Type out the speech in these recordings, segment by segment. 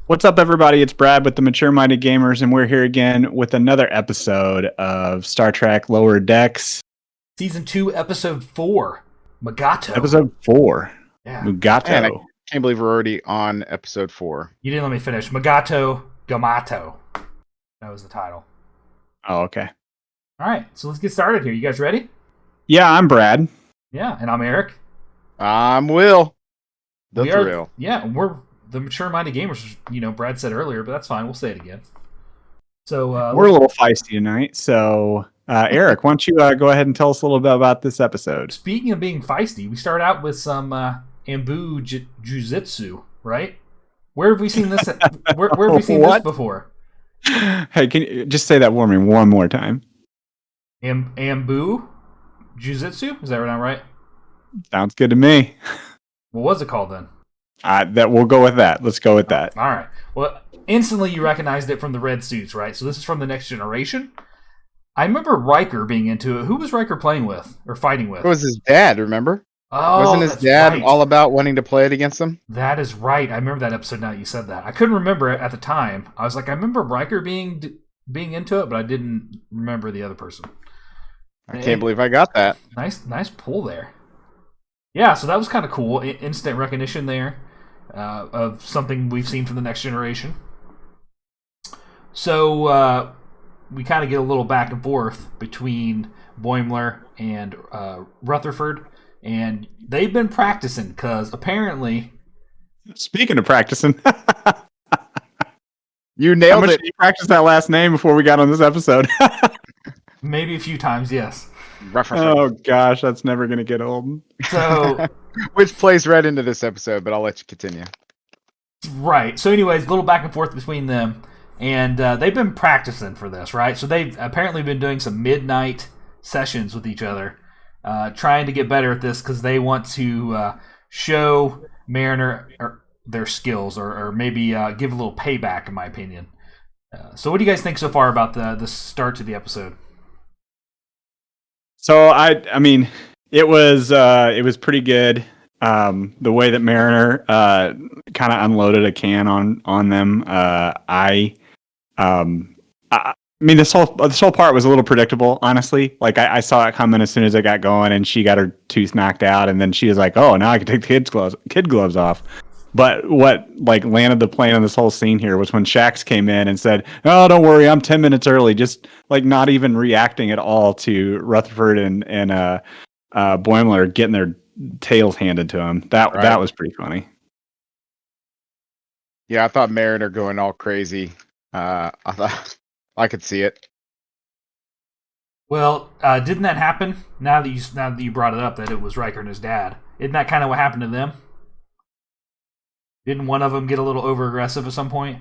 What's up, everybody? It's Brad with the Mature Minded Gamers, and we're here again with another episode of Star Trek Lower Decks. Season 2, Episode 4, Mugato. Episode 4, Yeah. Mugato. Man, I can't believe we're already on episode 4. You didn't let me finish. Mugato, Gumato. That was the title. Oh, okay. All right, so let's get started here. You guys ready? Yeah, I'm Brad. Yeah, and I'm Eric. I'm Will. The We thrill. we're the mature-minded gamers. Brad said earlier, but that's fine. We'll say it again. So We're a little feisty tonight, so Eric, why don't you go ahead and tell us a little bit about this episode? Speaking of being feisty, we start out with some Ambu Jujitsu, right? Where have we seen this? Where have we seen this before? Hey, can you just say that for me one more time? Ambu Jujitsu? Is that right? Sounds good to me. What was it called then? That we'll go with that. Let's go with that. All right. Well, instantly you recognized it from the red suits, right? So this is from the Next Generation. I remember Riker being into it. Who was Riker playing with or fighting with? It was his dad, remember? Oh, Wasn't his that's dad right. all about wanting to play it against him? That is right. I remember that episode now that you said that. I couldn't remember it at the time. I was like, I remember Riker being into it, but I didn't remember the other person. I can't believe I got that. Nice pull there. Yeah, so that was kind of cool. Instant recognition there of something we've seen from the Next Generation. So we kind of get a little back and forth between Boimler and Rutherford, and they've been practicing because apparently. Speaking of practicing, You nailed it. Did you practice that last name before we got on this episode? Maybe a few times, yes. Oh gosh, that's never gonna get old. So, Which plays right into this episode, but I'll let you continue. right. So, anyways, a little back and forth between them, and they've been practicing for this, right? So they've apparently been doing some midnight sessions with each other, trying to get better at this because they want to show Mariner their skills, or maybe give a little payback, in my opinion. So, what do you guys think so far about the start to the episode? So I mean, it was pretty good. The way that Mariner kind of unloaded a can on them. I mean, this whole part was a little predictable, honestly. Like I saw it coming as soon as it got going, and she got her tooth knocked out, and then she was like, "Oh, now I can take the kid gloves off." But what landed the plane on this whole scene here was when Shax came in and said, "Oh, don't worry, I'm 10 minutes early," just not even reacting at all to Rutherford and Boimler getting their tails handed to him. That was pretty funny. Yeah, I thought Mariner going all crazy. I thought I could see it. Well, didn't that happen? Now that you brought it up, that it was Riker and his dad. Isn't that kind of what happened to them? Didn't one of them get a little over-aggressive at some point?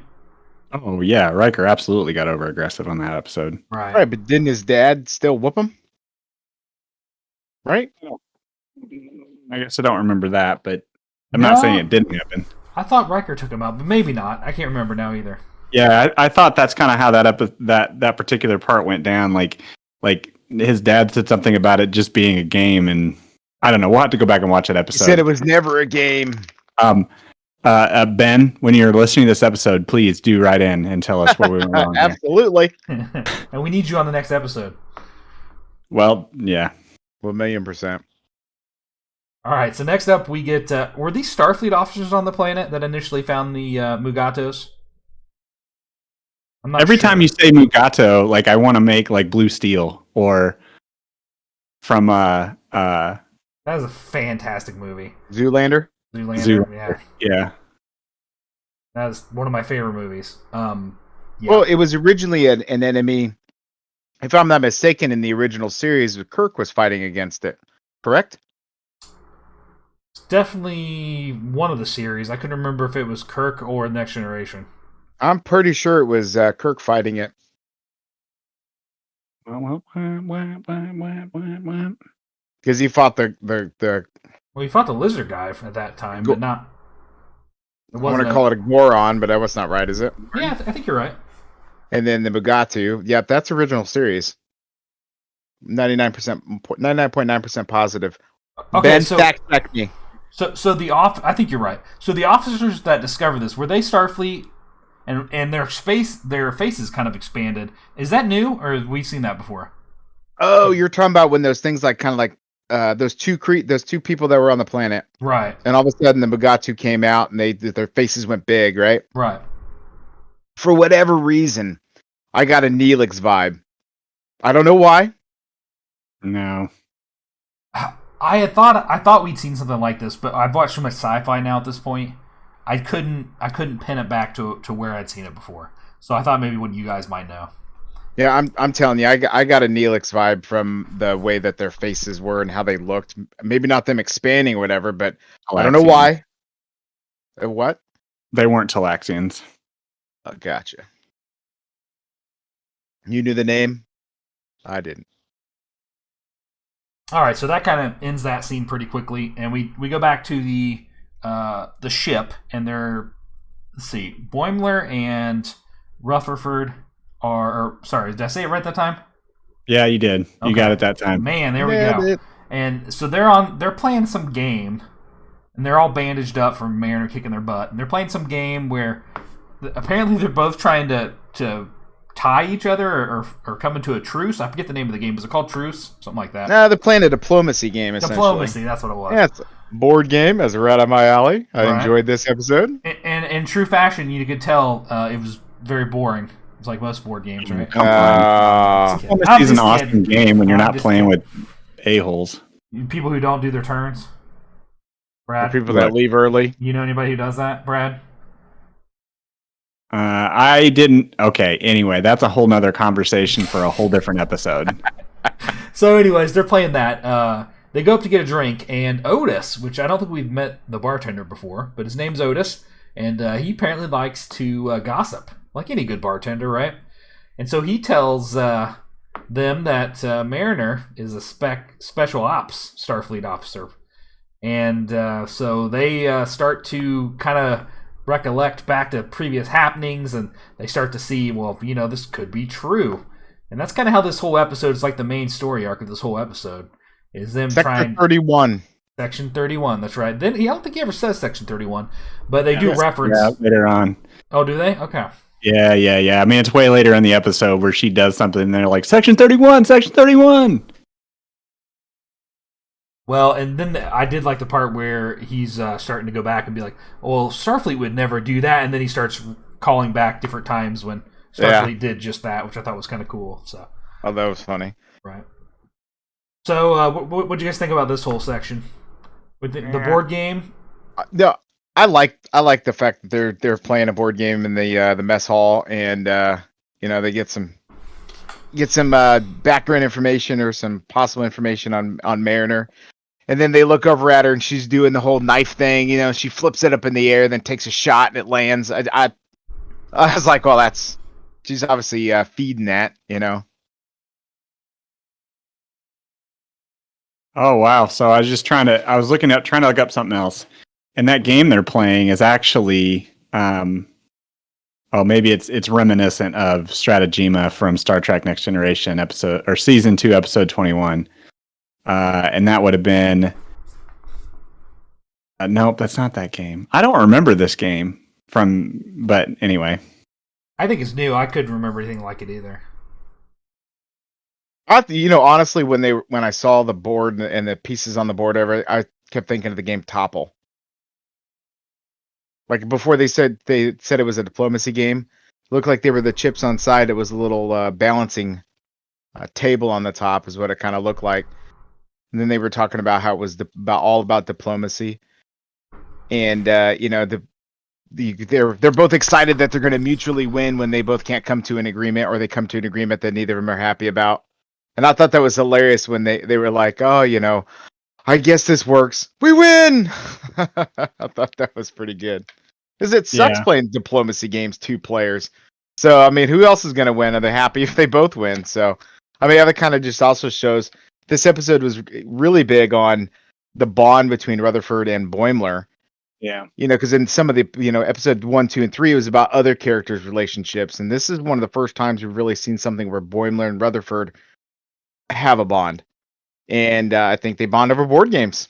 Oh, yeah. Riker absolutely got over-aggressive on that episode. Right, but didn't his dad still whoop him? Right? I guess I don't remember that, but I'm not saying it didn't happen. I thought Riker took him out, but maybe not. I can't remember now either. Yeah, I thought that's kind of how that particular part went down. Like his dad said something about it just being a game, and I don't know. We'll have to go back and watch that He episode. said it was never a game. Ben, when you're listening to this episode, please do write in and tell us what we went wrong. Absolutely. And we need you on the next episode. Well, yeah. 1,000,000%. All right, so next up we get... were these Starfleet officers on the planet that initially found the Mugatos? I'm not Every sure. time you say Mugato, I want to make Blue Steel or from That is a fantastic movie. Zoolander? Zoolander. Yeah. That is one of my favorite movies. Yeah. Well, it was originally an enemy, if I'm not mistaken, in the original series, Kirk was fighting against it. Correct? It's definitely one of the series. I couldn't remember if it was Kirk or Next Generation. I'm pretty sure it was Kirk fighting it. Because he fought the Well, he fought the lizard guy at that time, but not... I want to call it a Goron, but that's not right, is it? Yeah, I think you're right. And then the Mugato. Yep, that's original series. 99.9% positive. Okay, Ben, so fact check me. I think you're right. So the officers that discovered this, were they Starfleet and their faces kind of expanded. Is that new, or have we seen that before? Oh, you're talking about when those things like kind of like those two people that were on the planet, Right, and all of a sudden the Mugato came out and their faces went big, right? right. For whatever reason, I got a Neelix vibe. I don't know why. No. I thought we'd seen something like this, but I've watched so much sci-fi now at this point. I couldn't pin it back to where I'd seen it before. So I thought maybe what you guys might know. Yeah, I'm telling you, I got a Neelix vibe from the way that their faces were and how they looked. Maybe not them expanding or whatever, but I don't know why. What? They weren't Talaxians. Oh, gotcha. You knew the name? I didn't. All right, so that kind of ends that scene pretty quickly, and we go back to the ship, and they're, let's see, Boimler and Rutherford are, sorry, did I say it right that time? Yeah, you did. Okay. You got it that time. Man, there we go. And so they're playing some game, and they're all bandaged up from Mariner kicking their butt, and they're playing some game where apparently they're both trying to tie each other or come into a truce. I forget the name of the game. Is it called Truce? Something like that. No, they're playing a diplomacy game, essentially. Diplomacy, that's what it was. Yeah, it's a board game, as right up my alley. I enjoyed this episode. And in true fashion, you could tell it was very boring. It's like most board games, right? Come on. Diplomacy is an awesome game when you're not playing with a-holes. People who don't do their turns. Brad? The people that leave early. You know anybody who does that, Brad? I didn't. Okay, anyway, that's a whole nother conversation for a whole different episode. So anyways, they're playing that. They go up to get a drink, and Otis, which I don't think we've met the bartender before, but his name's Otis, and he apparently likes to gossip, like any good bartender, right? And so he tells them that Mariner is a special ops Starfleet officer. And so they start to kind of recollect back to previous happenings, and they start to see, well, this could be true. And that's kind of how this whole episode is, like the main story arc of this whole episode is them Section 31. Section 31, that's right. Then I don't think he ever says Section 31, but they do reference. Yeah, later on. Oh, do they? Okay. Yeah. I mean, it's way later in the episode where she does something, and they're like, Section 31, Section 31. Well, and then I did like the part where he's starting to go back and be like, well, Starfleet would never do that. And then he starts calling back different times when Starfleet did just that, which I thought was kind of cool. So. Oh, that was funny. Right. So what do you guys think about this whole section? With the board game? No, I like the fact that they're playing a board game in the mess hall, and they get some background information or some possible information on Mariner. And then they look over at her, and she's doing the whole knife thing. She flips it up in the air, then takes a shot, and it lands. I was like, well, she's obviously feeding that, Oh wow! So I was trying to look up something else, and that game they're playing is actually, maybe it's reminiscent of Stratagema from Star Trek Next Generation season 2, episode 21. And that would have been. Nope, that's not that game. I don't remember this game but anyway. I think it's new. I couldn't remember anything like it either. Honestly, when I saw the board and the pieces on the board, I kept thinking of the game Topple. Like before, they said it was a diplomacy game. It looked like they were the chips on side. It was a little balancing table on the top, is what it kind of looked like. And then they were talking about how it was all about diplomacy, and they're both excited that they're going to mutually win when they both can't come to an agreement, or they come to an agreement that neither of them are happy about. And I thought that was hilarious when they were like, oh, I guess this works. We win. I thought that was pretty good, because it sucks playing diplomacy games 2 players. So I mean, who else is going to win? Are they happy if they both win? So I mean, that kind of just also shows. This episode was really big on the bond between Rutherford and Boimler. Yeah. Because in some of the, episode 1, 2, and 3, it was about other characters' relationships. And this is one of the first times we've really seen something where Boimler and Rutherford have a bond. And I think they bond over board games.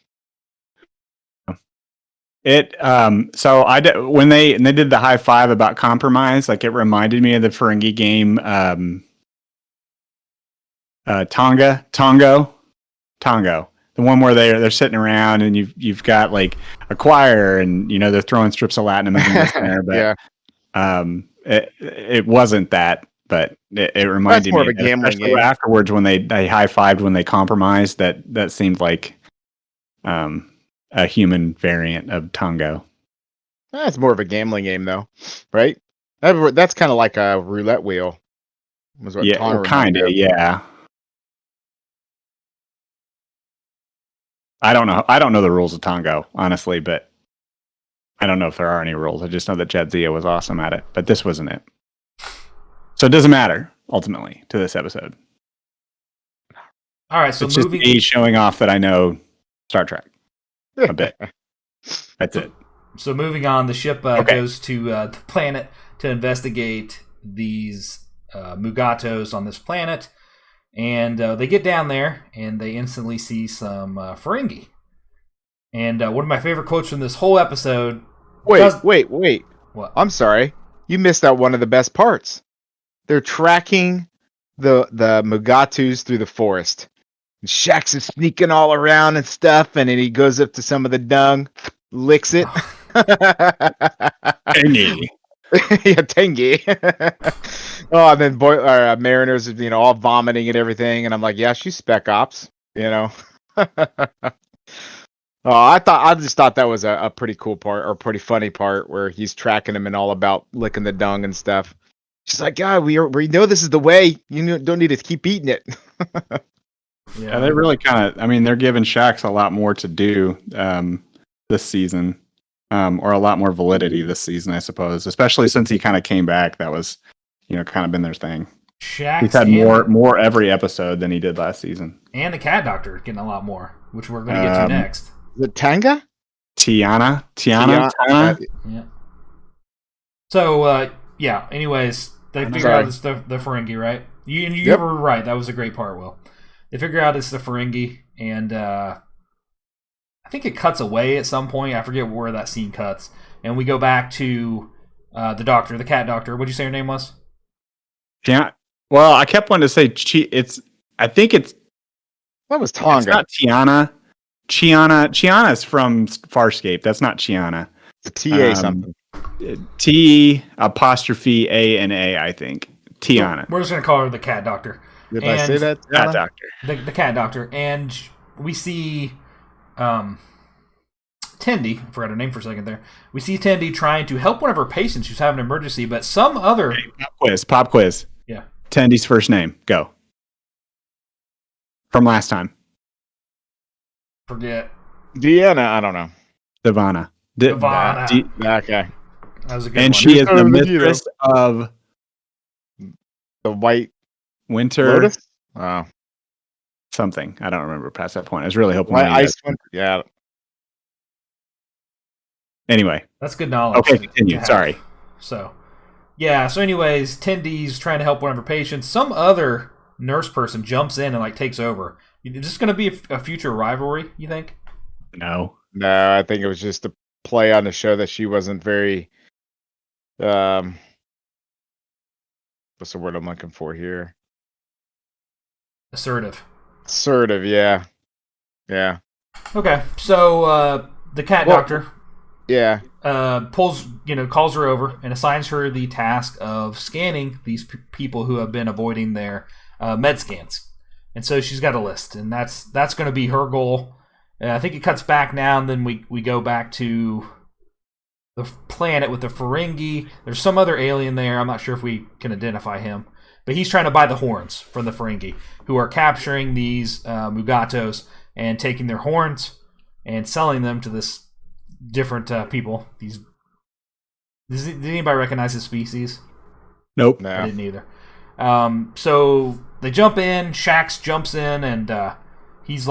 So when they did the high five about compromise, like it reminded me of the Ferengi game, Tongo, the one where they're sitting around and you've got like a choir and they're throwing strips of Latinum in there, but Yeah. It wasn't that, but it reminded That's more me of a gambling especially game. afterwards when they high fived when they compromised. That seemed like a human variant of Tongo. That's more of a gambling game, though, right? That's kind of like a roulette wheel. Was what Yeah, Tonga well, kind reminded of. me Yeah. I don't know the rules of Tongo, honestly, but I don't know if there are any rules. I just know that Jadzia was awesome at it, but this wasn't it. So it doesn't matter ultimately to this episode. All right, so it's moving just me showing off that I know Star Trek a bit. That's it. So moving on, the ship goes to the planet to investigate these Mugatos on this planet, and they get down there and they instantly see some Ferengi. And one of my favorite quotes from this whole episode. Wait. What? I'm sorry. You missed out one of the best parts. They're tracking the Mugatus through the forest. And Shax is sneaking all around and stuff, and then he goes up to some of the dung, licks it. Tangy. Yeah, tangy. Oh, and then mariners, all vomiting and everything, and I'm like, yeah, she's Spec Ops, Oh, I just thought that was a pretty cool part, or pretty funny part, where he's tracking him and all about licking the dung and stuff. She's like, God, we know this is the way. Don't need to keep eating it. Yeah, they really kind of. I mean, they're giving Shax a lot more to do this season, or a lot more validity this season, I suppose. Especially since he kind of came back. That was, kind of been their thing. Shax He's had more every episode than he did last season. And the Cat Doctor getting a lot more, which we're going to get to next. Is it Tanga? Tiana. Yeah. So, anyways, they figure out it's the Ferengi, right? You were right. That was a great part, Will. They figure out it's the Ferengi, and I think it cuts away at some point. I forget where that scene cuts. And we go back to the doctor, the Cat Doctor. What'd you say her name was? Yeah. Well, I kept wanting to say I think it's... That was Tonga. It's not Tiana. Chiana's from Farscape. That's not Chiana. It's a TA something. T apostrophe A and A, I think. Tiana. We're just going to call her the Cat Doctor. Did I say that? Cat Doctor. The Cat Doctor. And we see Tendi, I forgot her name for a second there. We see Tendi trying to help one of her patients who's having an emergency, but some other... Hey, pop quiz. Yeah. Tendi's first name. Go. From last time. Forget. Deanna, I don't know. Divana. Okay. That was a good and one. she is the mistress of the White Winter Lotus? Oh. Something. I don't remember past that point. I was really hoping. Ice Winter? Yeah. Anyway. That's good knowledge. Okay, continue. Sorry. So anyways, Tendi's trying to help one of her patients. Some other nurse person jumps in and takes over. Is this going to be a future rivalry, you think? No, I think it was just a play on the show that she wasn't very what's the word I'm looking for here? Assertive, yeah. Okay, so the Cat Doctor calls her over and assigns her the task of scanning these people who have been avoiding their med scans. And so she's got a list, and that's going to be her goal. I think it cuts back now, and then we go back to the planet with the Ferengi. There's some other alien there. I'm not sure if we can identify him. But he's trying to buy the horns from the Ferengi, who are capturing these Mugatos and taking their horns and selling them to this different people. Did anybody recognize this species? Nope. No. I didn't either. So they jump in. Shax jumps in, and he's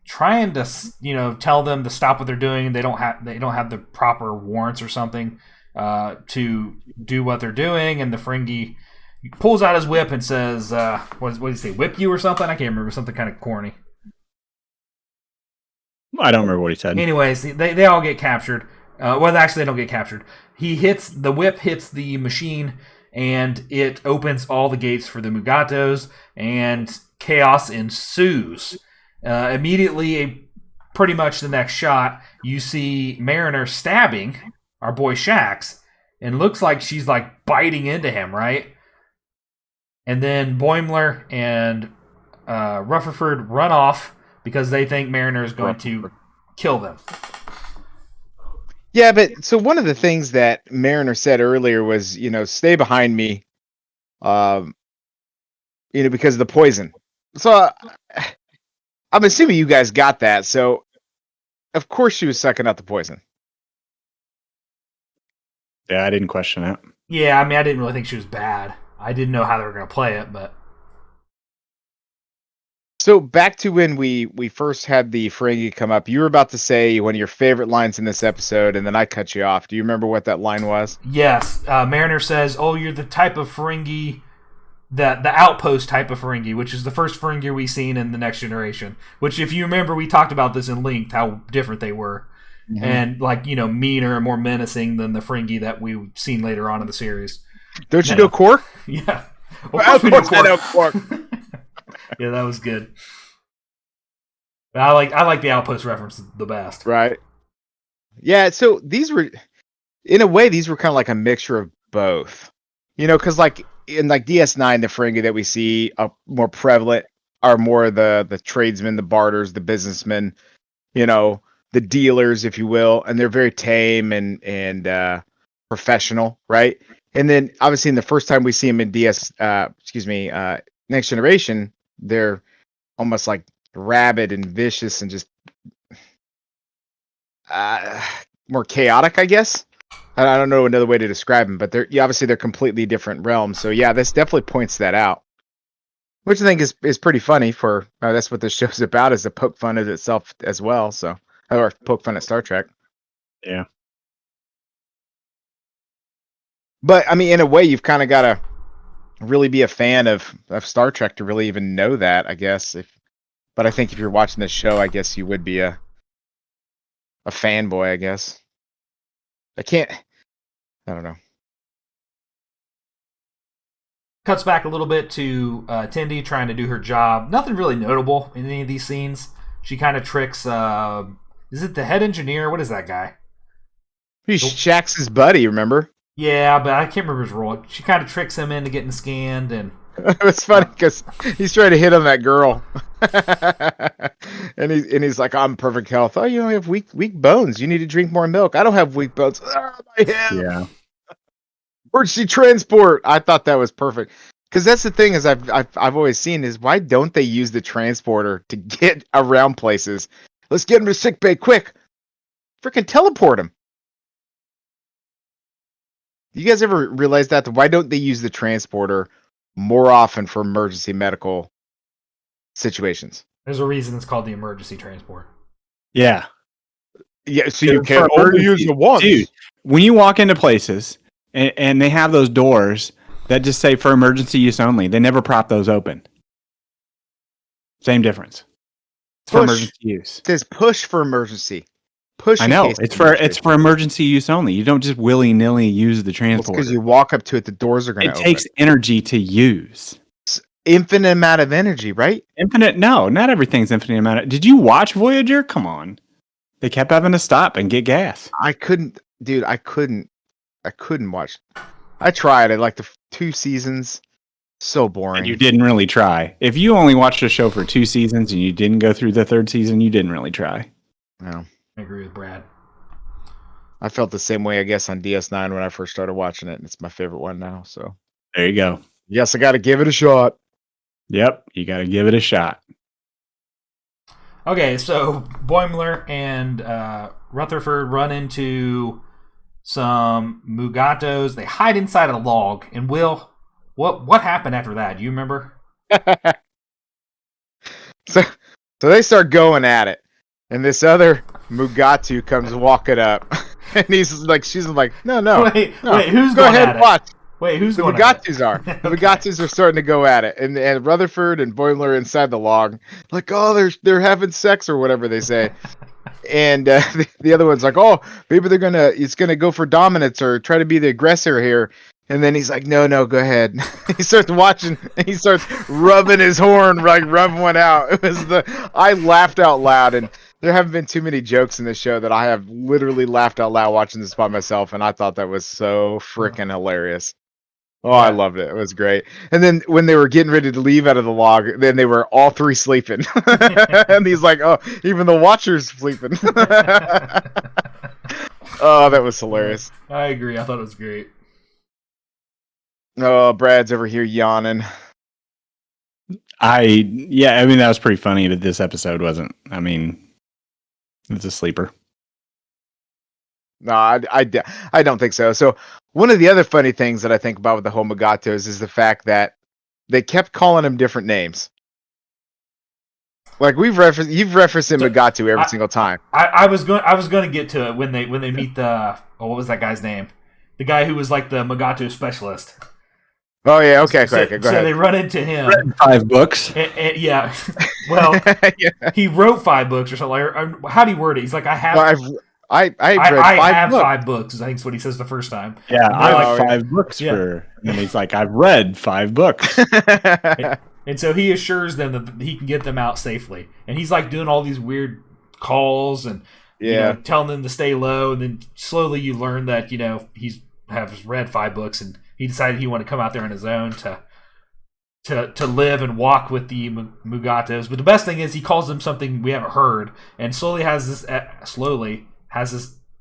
trying to tell them to stop what they're doing. They don't have the proper warrants or something to do what they're doing. And the Ferengi pulls out his whip and says, "What did he say? Whip you or something?" I can't remember. Something kind of corny. I don't remember what he said. Anyways, they all get captured. Well, actually, they don't get captured. The whip hits the machine, and it opens all the gates for the Mugatos, and chaos ensues. Immediately, pretty much the next shot, you see Mariner stabbing our boy Shax, and looks like she's like biting into him, right? And then Boimler and Rutherford run off because they think Mariner is going to kill them. Yeah, but so one of the things that Mariner said earlier was, stay behind me, because of the poison. So I'm assuming you guys got that. So of course she was sucking out the poison. Yeah, I didn't question it. Yeah, I mean, I didn't really think she was bad. I didn't know how they were going to play it, but... So back to when we first had the Ferengi come up, you were about to say one of your favorite lines in this episode, and then I cut you off. Do you remember what that line was? Yes. Mariner says, "Oh, you're the type of Ferengi, the outpost type of Ferengi," which is the first Ferengi we've seen in the Next Generation. Which, if you remember, we talked about this in length, how different they were. Mm-hmm. And, meaner and more menacing than the Ferengi that we've seen later on in the series. Don't you know Quark? Yeah. Well, of course I know Quark. Yeah, that was good. I like the Outpost reference the best. Right. Yeah, so these were, in a way, these were kind of like a mixture of both. Because like in like DS9, the Ferengi that we see are more prevalent are more the tradesmen, the barters, the businessmen, the dealers, if you will, and they're very tame and professional, right? And then obviously in the first time we see them in Next Generation, they're almost like rabid and vicious and just more chaotic, I guess. I don't know another way to describe them, but obviously they're completely different realms. So yeah, this definitely points that out, which I think is pretty funny. For that's what this show's about, is to poke fun at itself as well. So, or poke fun at Star Trek. Yeah. But I mean, in a way, you've kind of got to really be a fan of Star Trek to really even know that, I guess. But I think if you're watching this show, I guess you would be a fanboy, I guess. I don't know. Cuts back a little bit to Tendi trying to do her job. Nothing really notable in any of these scenes. She kind of tricks, is it the head engineer? What is that guy? He's Shax's buddy, remember? Yeah, but I can't remember his role. She kind of tricks him into getting scanned, and it's funny because he's trying to hit on that girl, and he's like, "I'm perfect health. Oh, you don't have weak bones. You need to drink more milk. I don't have weak bones. Oh, my head. Yeah. Where'd she transport?" I thought that was perfect, because that's the thing is I've always seen is, why don't they use the transporter to get around places? Let's get him to sickbay quick. Freaking teleport him. You guys ever realize that? Why don't they use the transporter more often for emergency medical situations? There's a reason it's called the emergency transport. Yeah. Yeah, so you can only use it once. Dude, when you walk into places and they have those doors that just say for emergency use only, they never prop those open. Same difference. It's for emergency use. It says push for emergency. Push. I know. It's for emergency use only. You don't just willy-nilly use the transporter. Because you walk up to it, the doors are going to open. It takes energy to use. It's infinite amount of energy, right? Infinite? No, not everything's infinite amount. Did you watch Voyager? Come on. They kept having to stop and get gas. I couldn't watch. I tried. I liked the 2 seasons. So boring. And you didn't really try. If you only watched a show for 2 seasons and you didn't go through the 3rd season, you didn't really try. No. I agree with Brad. I felt the same way, I guess, on DS9 when I first started watching it, and it's my favorite one now. So there you go. Yes, I got to give it a shot. Yep, you got to give it a shot. Okay, so Boimler and Rutherford run into some Mugatos. They hide inside a log. And Will, what happened after that? Do you remember? So they start going at it, and this other Mugato comes walking up, and she's like, no. Wait, who's go going ahead at and watch. It? Wait, who's the going Mugatos at it? It? The Mugatos are starting to go at it, and Rutherford and Boimler inside the log, like, oh, they're having sex or whatever they say, And the other one's like, "Oh, maybe it's gonna go for dominance or try to be the aggressor here." And then he's like, "No, go ahead." He starts watching. And he starts rubbing his horn, like rubbing one out. I laughed out loud, and there haven't been too many jokes in this show that I have literally laughed out loud watching this by myself, and I thought that was so freaking hilarious. Oh, I loved it. It was great. And then when they were getting ready to leave out of the log, then they were all three sleeping. And he's like, "Oh, even the watcher's sleeping." Oh, that was hilarious. I agree. I thought it was great. Oh, Brad's over here yawning. I mean, that was pretty funny, but this episode wasn't. I mean, it's a sleeper. No, I don't think so. So one of the other funny things that I think about with the whole Mugatos is the fact that they kept calling him different names. Like you've referenced him Mugato every single time. I was going to get to it when they meet what was that guy's name? The guy who was like the Mugato specialist. Oh yeah, okay, so, go so ahead. they run into him. Read 5 books. And, yeah, well, Yeah. he wrote 5 books or something. How do you word it? He's like, I have. Well, I have books. 5 books. I think is what he says the first time. Yeah, I have yeah. 5 books for. And he's like, I've read 5 books. And so he assures them that he can get them out safely. And he's like doing all these weird calls and telling them to stay low. And then slowly you learn that he's has read 5 books and he decided he wanted to come out there on his own to live and walk with the Mugatos. But the best thing is he calls them something we haven't heard, and slowly has this.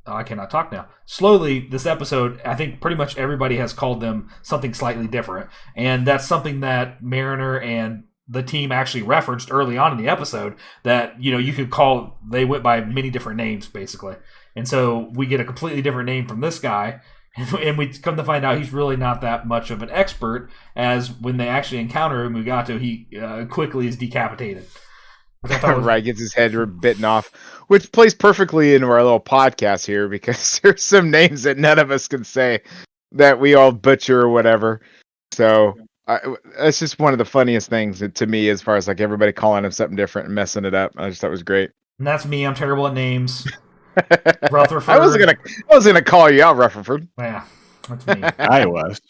I cannot talk now. Slowly, this episode, I think pretty much everybody has called them something slightly different, and that's something that Mariner and the team actually referenced early on in the episode. That you could call. They went by many different names basically, and so we get a completely different name from this guy. And we come to find out he's really not that much of an expert, as when they actually encounter Mugato, he quickly is decapitated. Right, gets his head bitten off, which plays perfectly into our little podcast here because there's some names that none of us can say that we all butcher or whatever. So that's just one of the funniest things to me, as far as like everybody calling him something different and messing it up. I just thought it was great. And that's me. I'm terrible at names. Rutherford. I was gonna call you out, Rutherford. Yeah, that's me. I was.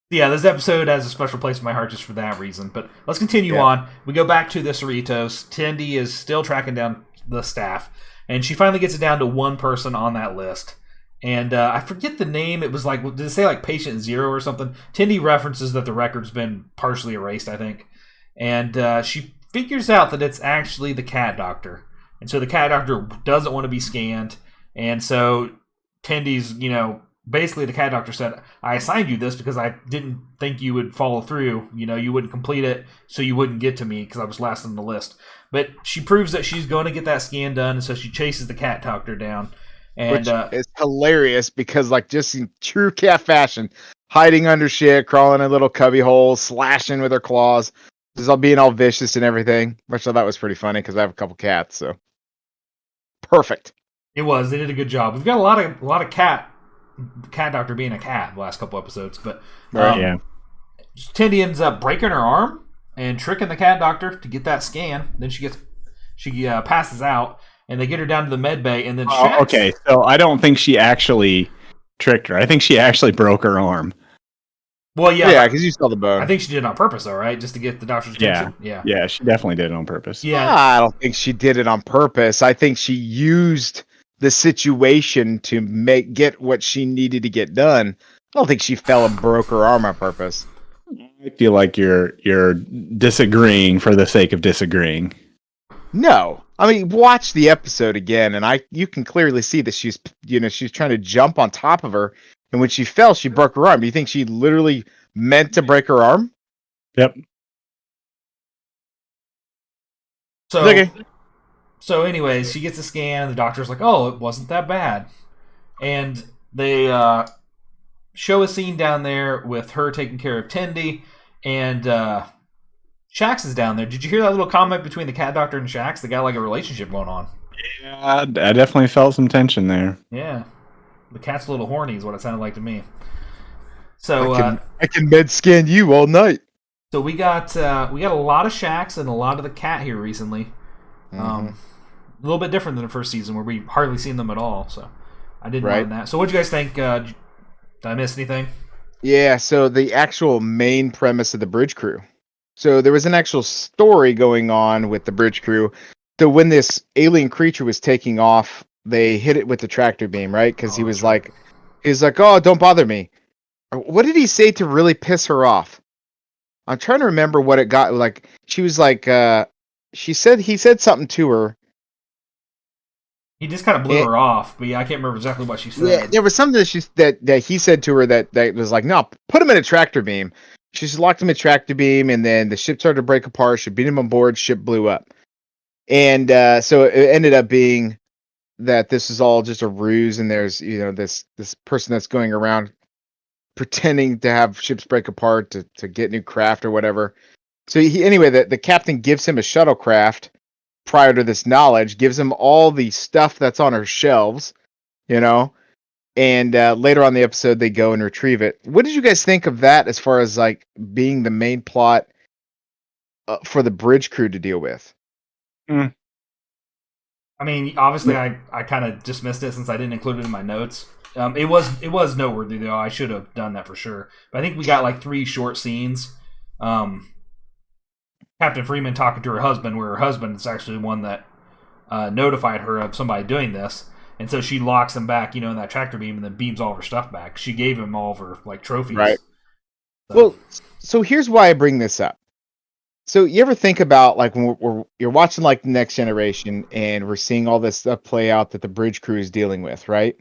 Yeah, this episode has a special place in my heart just for that reason. But let's continue on. We go back to the Cerritos. Tendi is still tracking down the staff, and she finally gets it down to one person on that list. And I forget the name. It was like, did it say like Patient Zero or something? Tendi references that the record's been partially erased, I think. And she figures out that it's actually the cat doctor. And so the cat doctor doesn't want to be scanned. And so Tendi's, basically the cat doctor said, I assigned you this because I didn't think you would follow through. You wouldn't complete it, so you wouldn't get to me because I was last on the list. But she proves that she's going to get that scan done, and so she chases the cat doctor down. And it's hilarious because, like, just in true cat fashion, hiding under shit, crawling in little cubby holes, slashing with her claws, just all being all vicious and everything. Which I thought was pretty funny because I have a couple cats, so perfect. It was. They did a good job. We've got a lot of cat doctor being a cat the last couple episodes, but Tendi ends up breaking her arm and tricking the cat doctor to get that scan. Then she passes out, and they get her down to the med bay, and then okay, so I don't think she actually tricked her. I think she actually broke her arm. Well, yeah, because you saw the bone. I think she did it on purpose, though, right? Just to get the doctor's attention. Yeah, she definitely did it on purpose. Yeah, I don't think she did it on purpose. I think she used the situation to get what she needed to get done. I don't think she fell and broke her arm on purpose. I feel like you're disagreeing for the sake of disagreeing. No, I mean, watch the episode again, and you can clearly see that she's trying to jump on top of her, and when she fell, she broke her arm. Do you think she literally meant to break her arm? Yep. So anyways, she gets a scan, and the doctor's like, oh, it wasn't that bad. And they show a scene down there with her taking care of Tendi, and Shax is down there. Did you hear that little comment between the cat doctor and Shax? They got like a relationship going on. Yeah, I definitely felt some tension there. Yeah. The cat's a little horny is what it sounded like to me. So I can med scan you all night. So we got a lot of Shax and a lot of the cat here recently. Mm-hmm. little bit different than the first season where we hardly seen them at all. So I didn't Right. mind that. So what do you guys think? Did I miss anything? Yeah, so the actual main premise of the bridge crew. So there was an actual story going on with the bridge crew. So when this alien creature was taking off, they hit it with the tractor beam, right? Because Oh, that's right. he was like, "Oh, don't bother me." What did he say to really piss her off? I'm trying to remember what it got. Like she was like, he said something to her. He just kind of blew her off, but yeah, I can't remember exactly what she Yeah, said. there was something that he said to her that was like, no, put him in a tractor beam. She just locked him in a tractor beam, and then the ship started to break apart. She beat him on board. Ship blew up, and so it ended up being that this is all just a ruse, and there's this person that's going around pretending to have ships break apart to get new craft or whatever. So anyway, the captain gives him a shuttlecraft prior to this knowledge, gives him all the stuff that's on her shelves, you know and later on the episode they go and retrieve it. What did you guys think of that as far as like being the main plot for the bridge crew to deal with? Mm. I mean, obviously, I kind of dismissed it since I didn't include it in my notes. It was noteworthy though. I should have done that for sure. But I think we got like 3 short scenes. Captain Freeman talking to her husband, where her husband is actually the one that notified her of somebody doing this, and so she locks him back, in that tractor beam, and then beams all of her stuff back. She gave him all of her like trophies. Right. So. Well, so here's why I bring this up. So you ever think about like when you're watching like the Next Generation and we're seeing all this stuff play out that the bridge crew is dealing with, right?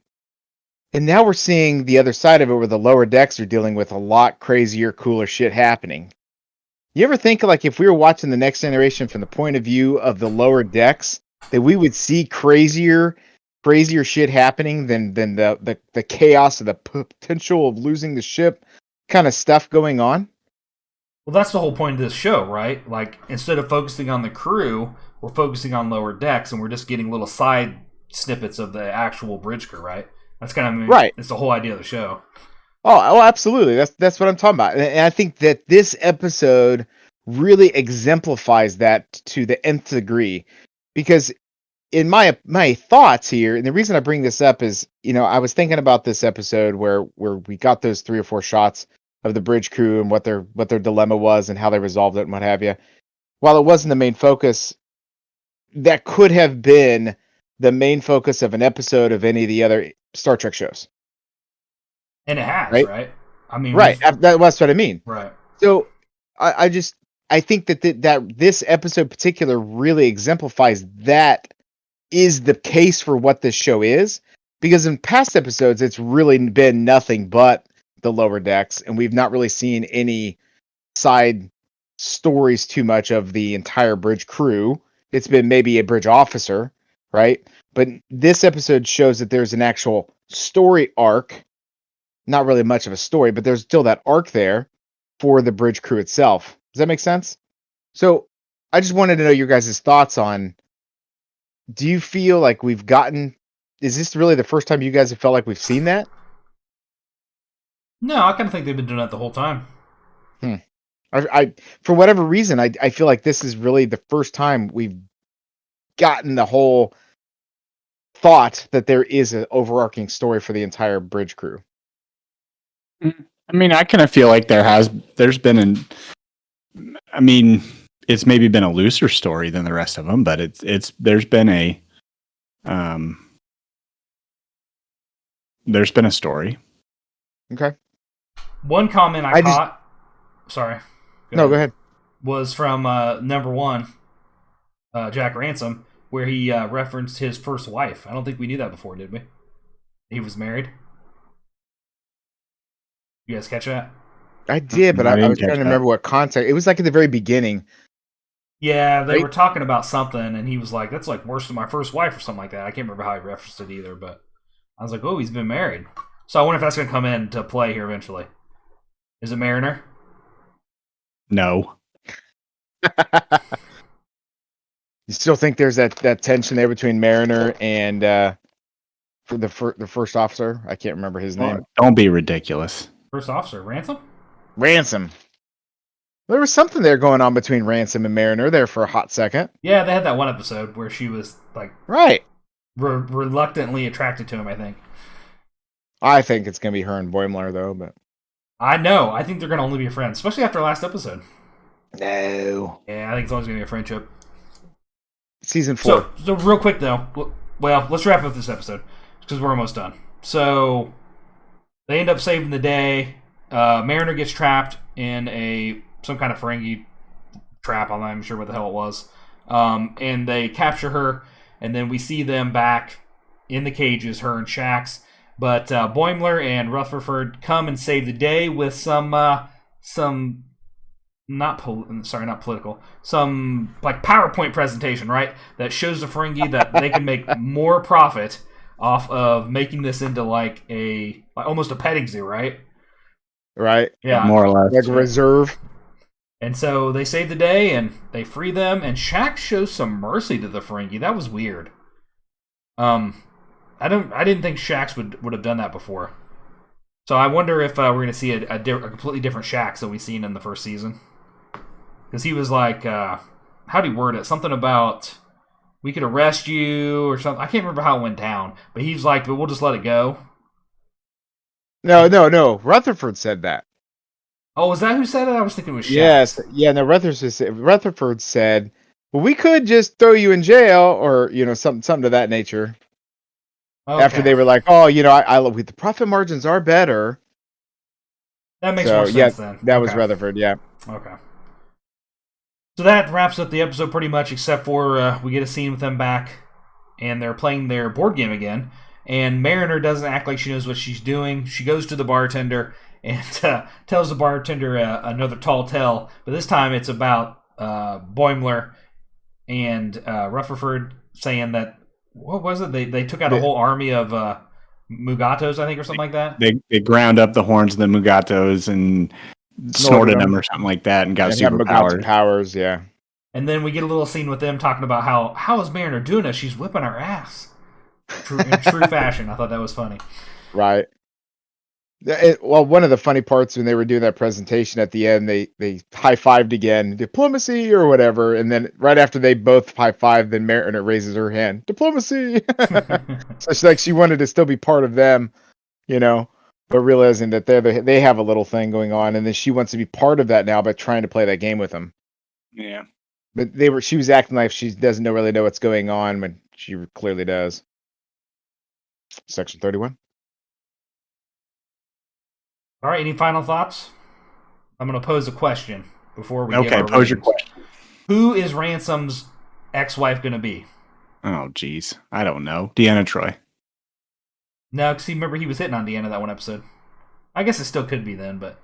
And now we're seeing the other side of it where the lower decks are dealing with a lot crazier, cooler shit happening. You ever think like if we were watching the Next Generation from the point of view of the lower decks, that we would see crazier shit happening than the chaos of the potential of losing the ship kind of stuff going on? Well, that's the whole point of this show, right? Like, instead of focusing on the crew, we're focusing on lower decks, and we're just getting little side snippets of the actual bridge crew, right? That's kind of Right. It's the whole idea of the show. Oh, absolutely. That's what I'm talking about. And I think that this episode really exemplifies that to the nth degree, because in my thoughts here, and the reason I bring this up is, I was thinking about this episode where we got those 3 or 4 shots of the bridge crew and what their dilemma was and how they resolved it and what have you. While it wasn't the main focus, that could have been the main focus of an episode of any of the other Star Trek shows. And it has, Right? right? I mean, Right. That's what I mean. Right. So I think that this episode in particular really exemplifies that is the case for what this show is, because in past episodes it's really been nothing but the lower decks, and we've not really seen any side stories too much of the entire bridge crew. It's been maybe a bridge officer, right? But this episode shows that there's an actual story arc, not really much of a story, but there's still that arc there for the bridge crew itself. Does that make sense? So I just wanted to know your guys' thoughts on, do you feel like is this really the first time you guys have felt like we've seen that? No, I kind of think they've been doing that the whole time. I for whatever reason, I feel like this is really the first time we've gotten the whole thought that there is an overarching story for the entire bridge crew. I mean, I kind of feel like there's been it's maybe been a looser story than the rest of them, but there's been a story. Okay. One comment I caught. Sorry. Go ahead. Was from number 1, Jack Ransom, where he referenced his first wife. I don't think we knew that before, did we? He was married. You guys catch that? I did, but I was trying to remember what context. It was like at the very beginning. Yeah, they were talking about something, and he was like, "That's like worse than my first wife," or something like that. I can't remember how he referenced it either, but I was like, "Oh, he's been married." So I wonder if that's going to come into play here eventually. Is it Mariner? No. You still think there's that tension there between Mariner and for the first officer? I can't remember his name. Don't be ridiculous. First officer, Ransom? Ransom. There was something there going on between Ransom and Mariner there for a hot second. Yeah, they had that one episode where she was like Right. reluctantly attracted to him, I think. I think it's going to be her and Boimler, though. But I know. I think they're going to only be friends, especially after last episode. no. Yeah, I think it's always going to be a friendship. Season 4. So real quick, though. Well, let's wrap up this episode because we're almost done. So they end up saving the day. Mariner gets trapped in some kind of Ferengi trap. I'm not even sure what the hell it was. And they capture her, and then we see them back in the cages, her and Shax. But Boimler and Rutherford come and save the day with some not political, some like PowerPoint presentation, right? That shows the Ferengi that they can make more profit off of making this into like almost a petting zoo, right? Right. Yeah, more or less. Like a reserve. And so they save the day and they free them, and Shax shows some mercy to the Ferengi. That was weird. I didn't think Shax would have done that before. So I wonder if we're going to see a completely different Shax than we've seen in the first season. Because he was like, how do you word it? Something about we could arrest you or something. I can't remember how it went down. But he's like, but we'll just let it go. No. Rutherford said that. Oh, was that who said it? I was thinking it was Shax. Yes. Yeah, no, Rutherford said, well, we could just throw you in jail or, something to that nature. Okay. After they were like, oh, the profit margins are better. That makes more sense then. That was Rutherford, yeah. Okay. So that wraps up the episode pretty much, except for we get a scene with them back, and they're playing their board game again. And Mariner doesn't act like she knows what she's doing. She goes to the bartender and tells the bartender another tall tale, but this time it's about Boimler and Rutherford saying that, what was it? They took out a whole army of Mugatos, I think, or something like that. They ground up the horns of the Mugatos and snorted them or something like that and got superpowers. Powers, yeah. And then we get a little scene with them talking about how is Mariner doing this? She's whipping our ass. In true fashion. I thought that was funny. Right. Well, one of the funny parts when they were doing that presentation at the end, they high-fived again, diplomacy or whatever, and then right after they both high-fived, then Mariner raises her hand, diplomacy. So she wanted to still be part of them, but realizing that they have a little thing going on, and then she wants to be part of that now by trying to play that game with them. Yeah. But she was acting like she doesn't really know what's going on when she clearly does. Section 31. All right, any final thoughts? I'm going to pose a question before we Okay, give our pose your ratings. question. Who is Ransom's ex-wife going to be? Oh, geez. I don't know. Deanna Troy. No, because remember he was hitting on Deanna that one episode. I guess it still could be then, but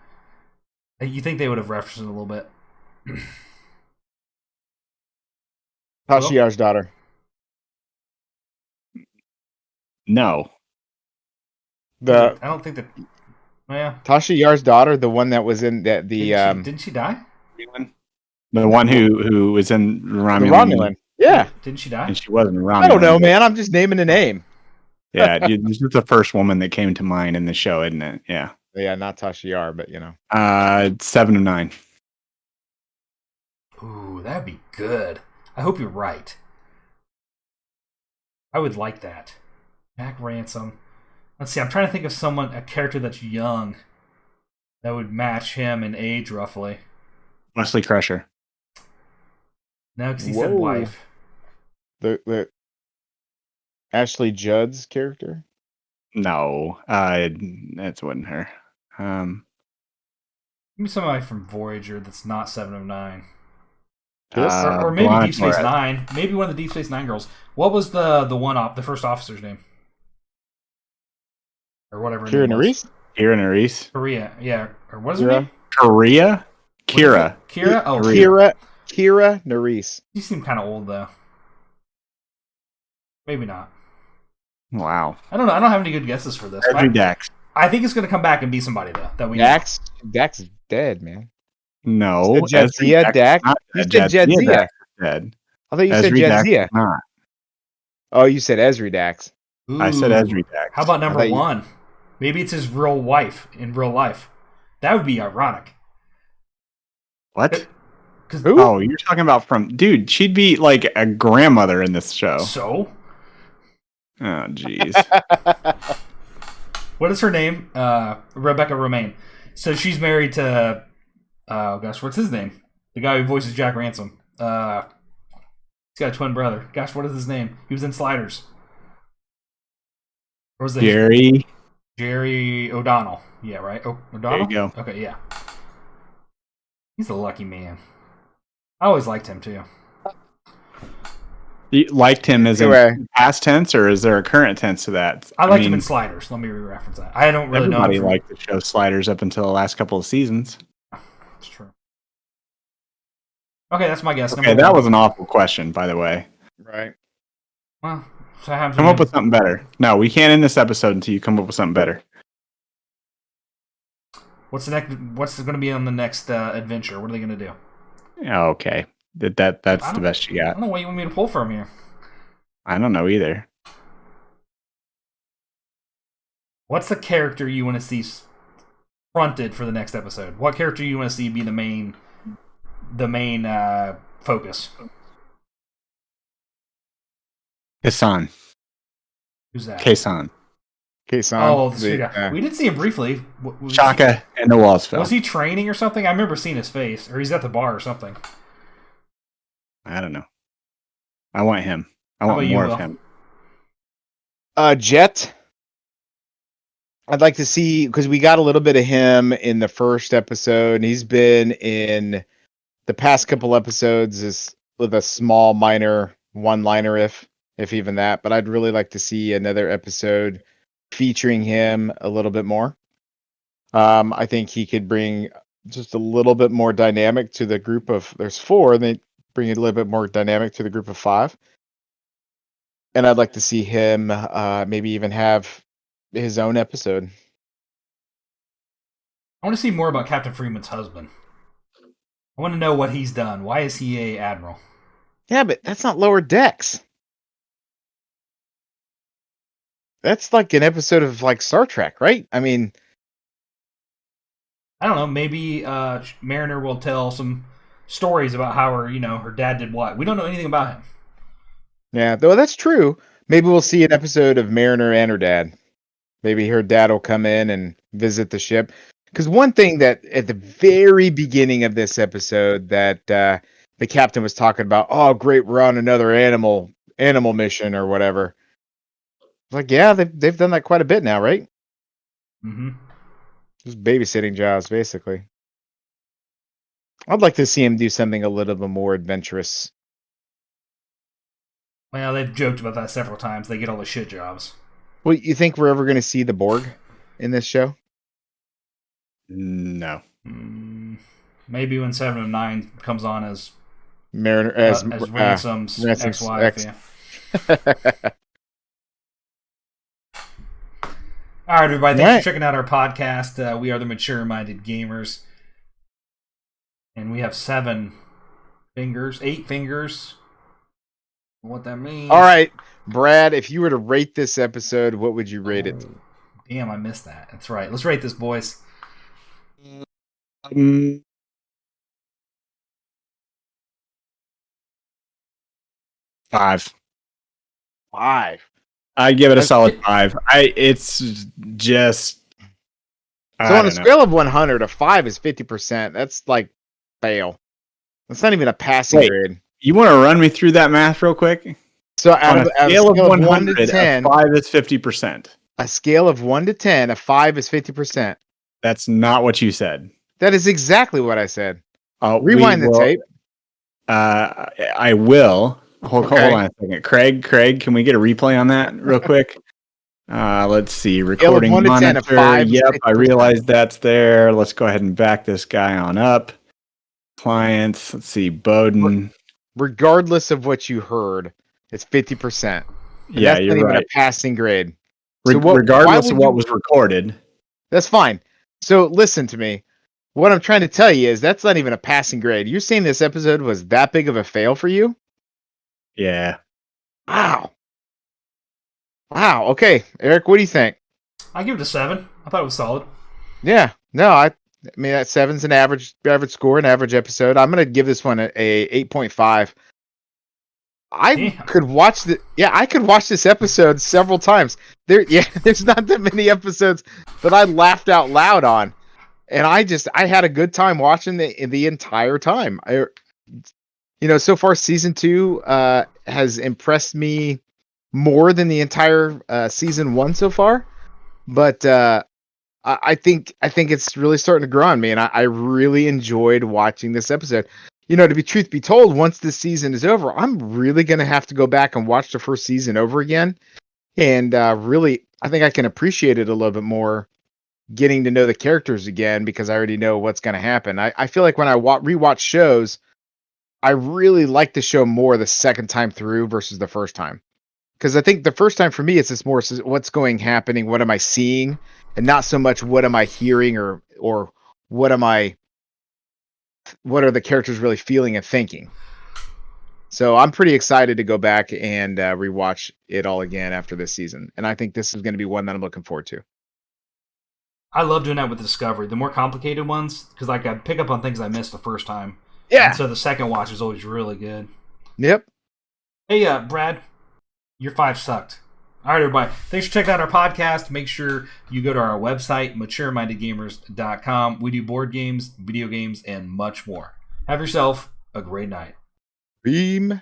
you think they would have referenced it a little bit. Tasha Yar's daughter. No. I don't think that... Yeah. Tasha Yar's daughter, the one that was in Didn't she die? The one who was in Romulan. The Romulan. Yeah. Didn't she die? And she wasn't Romulan. I don't know, man. I'm just naming a name. Yeah, this is the first woman that came to mind in the show, isn't it? Yeah. Yeah, not Tasha Yar, but 7 of 9. Ooh, that'd be good. I hope you're right. I would like that. Jack Ransom. Let's see, I'm trying to think of a character that's young that would match him in age roughly. Wesley Crusher. No, because he said wife. The Ashley Judd's character? No, that wasn't her. Give me somebody from Voyager that's not 7 of 9. Or maybe Deep Space Nine. Maybe one of the Deep Space Nine girls. What was the first officer's name? Or whatever. Kira Nerys? Kira Nerys. Korea, yeah. Or what is her name? Korea? Kira. Kira? Oh, Kira Nerys. You seem kind of old, though. Maybe not. Wow. I don't know. I don't have any good guesses for this. Dax. I think it's going to come back and be somebody, though. That we Dax is dead, man. No. Jadzia Dax? You said Jadzia. Dead. I thought you said Jadzia. Not. Oh, you said Ezri Dax. Ooh. I said Ezri Dax. How about number 1? Maybe it's his real wife in real life. That would be ironic. What? Who? Oh, you're talking about dude, she'd be like a grandmother in this show. So, Oh, jeez. what is her name? Rebecca Romaine. So she's married to, oh gosh, what's his name? The guy who voices Jack Ransom. He's got a twin brother. Gosh, what is his name? He was in Sliders. Or was it Jerry O'Donnell? Yeah, right. Oh, O'Donnell. There you go. Okay, yeah. He's a lucky man. I always liked him too. You liked him as in past tense, or is there a current tense to that? I liked him in Sliders. Let me re-reference that. I don't really know. Everybody liked the show Sliders up until the last couple of seasons. That's true. Okay, that's my guess. Okay, that was an awful question, by the way. Right. Well, so I come up with something better. No, we can't end this episode until you come up with something better. What's the next? What's going to be on the next adventure? What are they going to do? Okay, that's the best you got. I don't know what you want me to pull from here. I don't know either. What's the character you want to see fronted for the next episode? What character you want to see be the main focus? Kasan. Who's that? Kasan. Oh, the guy. We did see him briefly. Shaka and the walls fell. Was he training or something? I remember seeing his face, or he's at the bar or something. I don't know. I want him. I want more of him. Jet. I'd like to see, because we got a little bit of him in the first episode, and he's been in the past couple episodes is with a small minor one-liner, if even that. But I'd really like to see another episode featuring him a little bit more. I think he could bring just a little bit more dynamic to the group of, there's 4, and they bring it a little bit more dynamic to the group of 5. And I'd like to see him maybe even have his own episode. I want to see more about Captain Freeman's husband. I want to know what he's done. Why is he a admiral? Yeah, but that's not Lower Decks. That's like an episode of like Star Trek, right? I mean, I don't know. Maybe Mariner will tell some stories about how her dad did what. We don't know anything about him. Yeah, though that's true. Maybe we'll see an episode of Mariner and her dad. Maybe her dad will come in and visit the ship. Because one thing that at the very beginning of this episode that the captain was talking about, oh, great, we're on another animal mission or whatever. Like, yeah, they've done that quite a bit now, right? Mm-hmm. Just babysitting jobs, basically. I'd like to see him do something a little bit more adventurous. Well, they've joked about that several times. They get all the shit jobs. Well, you think we're ever going to see the Borg in this show? No. Maybe when 7 of 9 comes on as Mariner as Ransom's ex-wife. Yeah. All right, everybody. Thanks for checking out our podcast. We are the Mature Minded Gamers, and we have 8 fingers. What that means? All right, Brad. If you were to rate this episode, what would you rate it? Damn, I missed that. That's right. Let's rate this, boys. 5. 5. I'd give it a solid 5. It's just. So on a scale of 100, a 5 is 50%. That's like fail. That's not even a passing grade. You want to run me through that math real quick? So on a scale of 1 to 10, a 5 is 50%. A scale of 1 to 10, a 5 is 50%. That's not what you said. That is exactly what I said. Rewind the tape. I will. Hold on a second. Craig, can we get a replay on that real quick? Let's see. Recording monitor. Yep, I realized that's there. Let's go ahead and back this guy on up. Clients. Let's see. Bowden. Regardless of what you heard, it's 50%. Yeah, that's you're not even right. A passing grade. So regardless of what was recorded. That's fine. So listen to me. What I'm trying to tell you is that's not even a passing grade. You're saying this episode was that big of a fail for you? Yeah. Wow. Okay, Eric, what do you think? I give it a 7. I thought it was solid. Yeah. No, I mean, that 7's an average score, an average episode. I'm gonna give this one a 8.5. I Damn. could watch I could watch this episode several times. There's not that many episodes that I laughed out loud on, and I had a good time watching the entire time. So far season 2 has impressed me more than the entire season 1 so far, but I think it's really starting to grow on me, and I really enjoyed watching this episode. Truth be told, once this season is over, I'm really gonna have to go back and watch the first season over again, and really, I think I can appreciate it a little bit more, getting to know the characters again because I already know what's gonna happen. I feel like when I rewatch shows, I really like the show more the second time through versus the first time. Because I think the first time for me, it's just more what's happening, what am I seeing, and not so much what am I hearing or what are the characters really feeling and thinking. So I'm pretty excited to go back and rewatch it all again after this season, and I think this is going to be one that I'm looking forward to. I love doing that with Discovery. The more complicated ones, because I pick up on things I missed the first time. Yeah. And so the second watch is always really good. Yep. Hey, Brad, your 5 sucked. All right, everybody. Thanks for checking out our podcast. Make sure you go to our website, maturemindedgamers.com. We do board games, video games, and much more. Have yourself a great night. Beam.